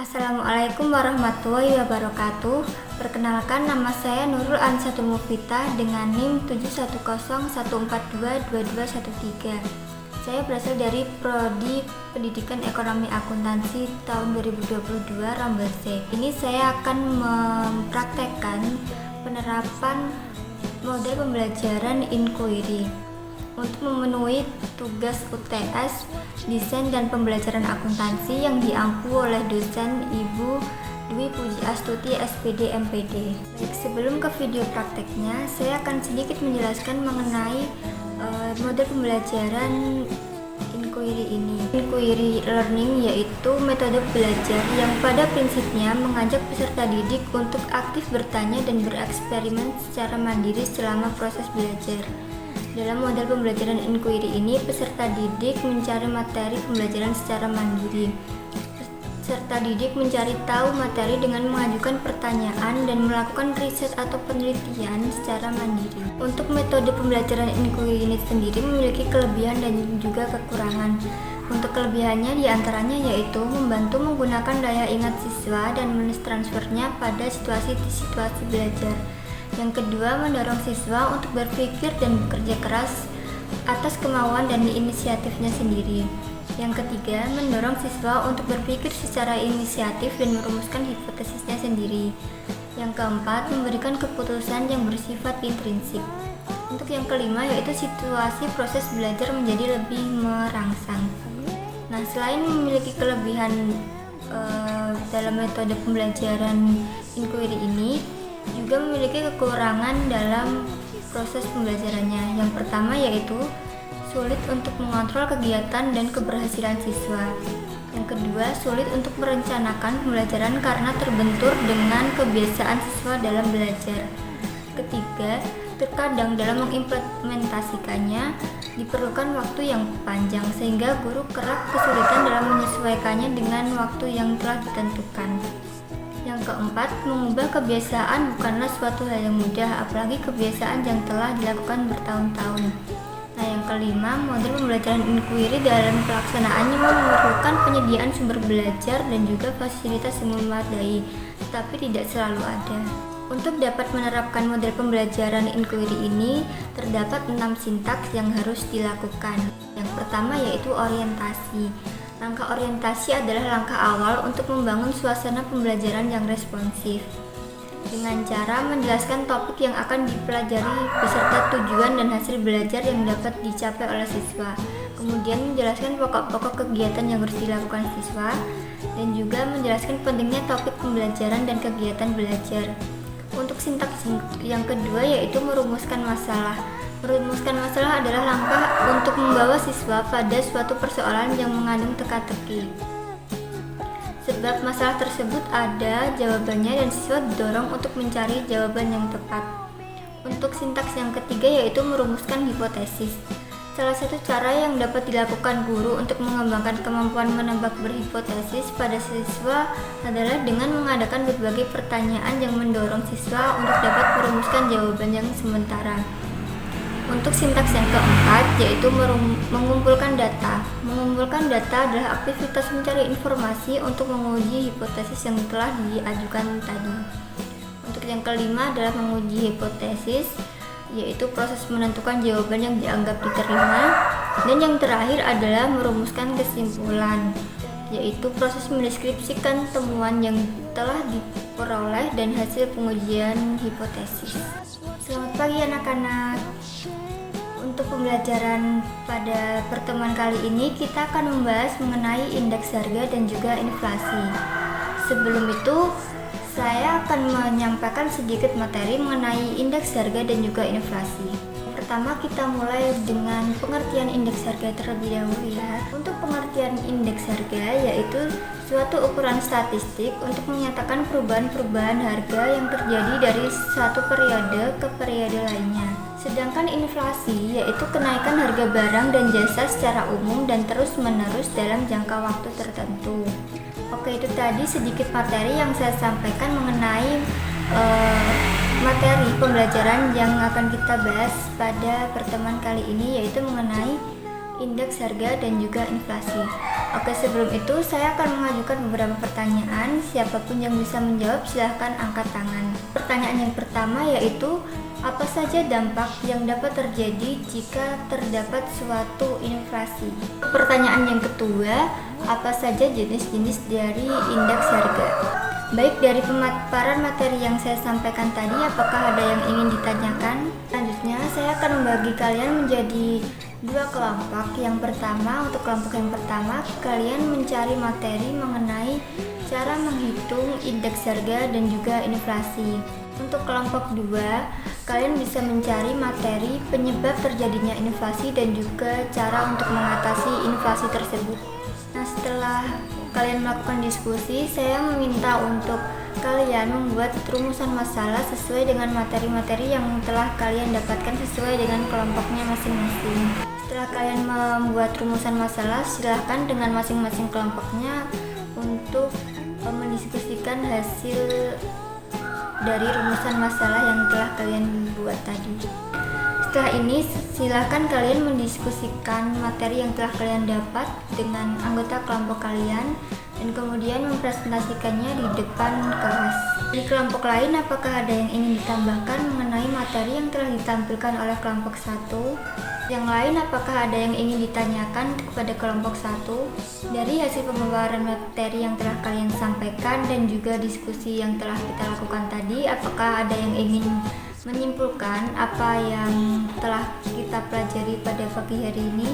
Assalamualaikum warahmatullahi wabarakatuh. Perkenalkan, nama saya Nurul Ansatul Mufitah dengan NIM 71014222213. Saya berasal dari Prodi Pendidikan Ekonomi Akuntansi tahun 2022 Rambel C. Ini saya akan mempraktekkan penerapan model pembelajaran inquiry untuk memenuhi tugas UTS Desain dan Pembelajaran Akuntansi yang diampu oleh dosen Ibu Dwi Puji Astuti SPD MPD. Baik, sebelum ke video prakteknya, saya akan sedikit menjelaskan mengenai model pembelajaran inquiry ini. Inquiry learning yaitu metode belajar yang pada prinsipnya mengajak peserta didik untuk aktif bertanya dan bereksperimen secara mandiri selama proses belajar. Dalam model pembelajaran inquiry ini, peserta didik mencari materi pembelajaran secara mandiri. Peserta didik mencari tahu materi dengan mengajukan pertanyaan dan melakukan riset atau penelitian secara mandiri. Untuk metode pembelajaran inquiry ini sendiri memiliki kelebihan dan juga kekurangan. Untuk kelebihannya diantaranya yaitu membantu menggunakan daya ingat siswa dan mentransfernya pada situasi belajar. Yang kedua, mendorong siswa untuk berpikir dan bekerja keras atas kemauan dan inisiatifnya sendiri. Yang ketiga, mendorong siswa untuk berpikir secara inisiatif dan merumuskan hipotesisnya sendiri. Yang keempat, memberikan keputusan yang bersifat intrinsik. Untuk yang kelima, yaitu situasi proses belajar menjadi lebih merangsang. Nah, selain memiliki kelebihan dalam metode pembelajaran inquiry ini, juga memiliki kekurangan dalam proses pembelajarannya. Yang pertama yaitu sulit untuk mengontrol kegiatan dan keberhasilan siswa. Yang kedua, sulit untuk merencanakan pembelajaran karena terbentur dengan kebiasaan siswa dalam belajar. Ketiga, terkadang dalam mengimplementasikannya diperlukan waktu yang panjang sehingga guru kerap kesulitan dalam menyesuaikannya dengan waktu yang telah ditentukan. Yang keempat, mengubah kebiasaan bukanlah suatu hal yang mudah, apalagi kebiasaan yang telah dilakukan bertahun-tahun. Nah, yang kelima, model pembelajaran inquiry dalam pelaksanaannya memerlukan penyediaan sumber belajar dan juga fasilitas yang memadai, tetapi tidak selalu ada. Untuk dapat menerapkan model pembelajaran inquiry ini, terdapat 6 sintaks yang harus dilakukan. Yang pertama yaitu orientasi. Langkah orientasi adalah langkah awal untuk membangun suasana pembelajaran yang responsif dengan cara menjelaskan topik yang akan dipelajari beserta tujuan dan hasil belajar yang dapat dicapai oleh siswa. Kemudian menjelaskan pokok-pokok kegiatan yang harus dilakukan siswa dan juga menjelaskan pentingnya topik pembelajaran dan kegiatan belajar. Untuk sintaks yang kedua yaitu merumuskan masalah. Merumuskan masalah adalah langkah untuk membawa siswa pada suatu persoalan yang mengandung teka-teki. Sebab masalah tersebut ada jawabannya dan siswa didorong untuk mencari jawaban yang tepat. Untuk sintaks yang ketiga yaitu merumuskan hipotesis. Salah satu cara yang dapat dilakukan guru untuk mengembangkan kemampuan menebak berhipotesis pada siswa adalah dengan mengadakan berbagai pertanyaan yang mendorong siswa untuk dapat merumuskan jawaban yang sementara. Untuk sintaks yang keempat yaitu mengumpulkan data. Mengumpulkan data adalah aktivitas mencari informasi untuk menguji hipotesis yang telah diajukan tadi. Untuk yang kelima adalah menguji hipotesis, yaitu proses menentukan jawaban yang dianggap diterima. Dan yang terakhir adalah merumuskan kesimpulan, yaitu proses mendeskripsikan temuan yang telah diperoleh dan hasil pengujian hipotesis. Selamat pagi anak-anak. Untuk pembelajaran pada pertemuan kali ini kita akan membahas mengenai indeks harga dan juga inflasi. Sebelum itu saya akan menyampaikan sedikit materi mengenai indeks harga dan juga inflasi. Pertama kita mulai dengan pengertian indeks harga terlebih dahulu ya. Untuk pengertian indeks harga yaitu suatu ukuran statistik untuk menyatakan perubahan-perubahan harga yang terjadi dari satu periode ke periode lainnya. Sedangkan inflasi yaitu kenaikan harga barang dan jasa secara umum dan terus-menerus dalam jangka waktu tertentu. Oke, itu tadi sedikit materi yang saya sampaikan mengenai materi pembelajaran yang akan kita bahas pada pertemuan kali ini yaitu mengenai indeks harga dan juga inflasi. Oke, sebelum itu saya akan mengajukan beberapa pertanyaan siapapun yang bisa menjawab silahkan angkat tangan. Pertanyaan yang pertama yaitu, apa saja dampak yang dapat terjadi jika terdapat suatu inflasi? Pertanyaan yang kedua, apa saja jenis-jenis dari indeks harga? Baik dari pemaparan materi yang saya sampaikan tadi, apakah ada yang ingin ditanyakan? Selanjutnya, saya akan membagi kalian menjadi dua kelompok. Yang pertama, untuk kelompok yang pertama, kalian mencari materi mengenai cara menghitung indeks harga dan juga inflasi. Untuk kelompok 2, kalian bisa mencari materi penyebab terjadinya inflasi dan juga cara untuk mengatasi inflasi tersebut. Nah, setelah kalian melakukan diskusi, saya meminta untuk kalian membuat rumusan masalah sesuai dengan materi-materi yang telah kalian dapatkan sesuai dengan kelompoknya masing-masing. Setelah kalian membuat rumusan masalah, silahkan dengan masing-masing kelompoknya untuk mendiskusikan hasil dari rumusan masalah yang telah kalian buat tadi. Setelah ini, silahkan kalian mendiskusikan materi yang telah kalian dapat dengan anggota kelompok kalian dan kemudian mempresentasikannya di depan kelas. Di kelompok lain, apakah ada yang ingin ditambahkan mengenai materi yang telah ditampilkan oleh kelompok 1? Yang lain, apakah ada yang ingin ditanyakan kepada kelompok 1? Dari hasil pemaparan materi yang telah kalian sampaikan dan juga diskusi yang telah kita lakukan tadi, apakah ada yang ingin menyimpulkan apa yang telah kita pelajari pada pagi hari ini?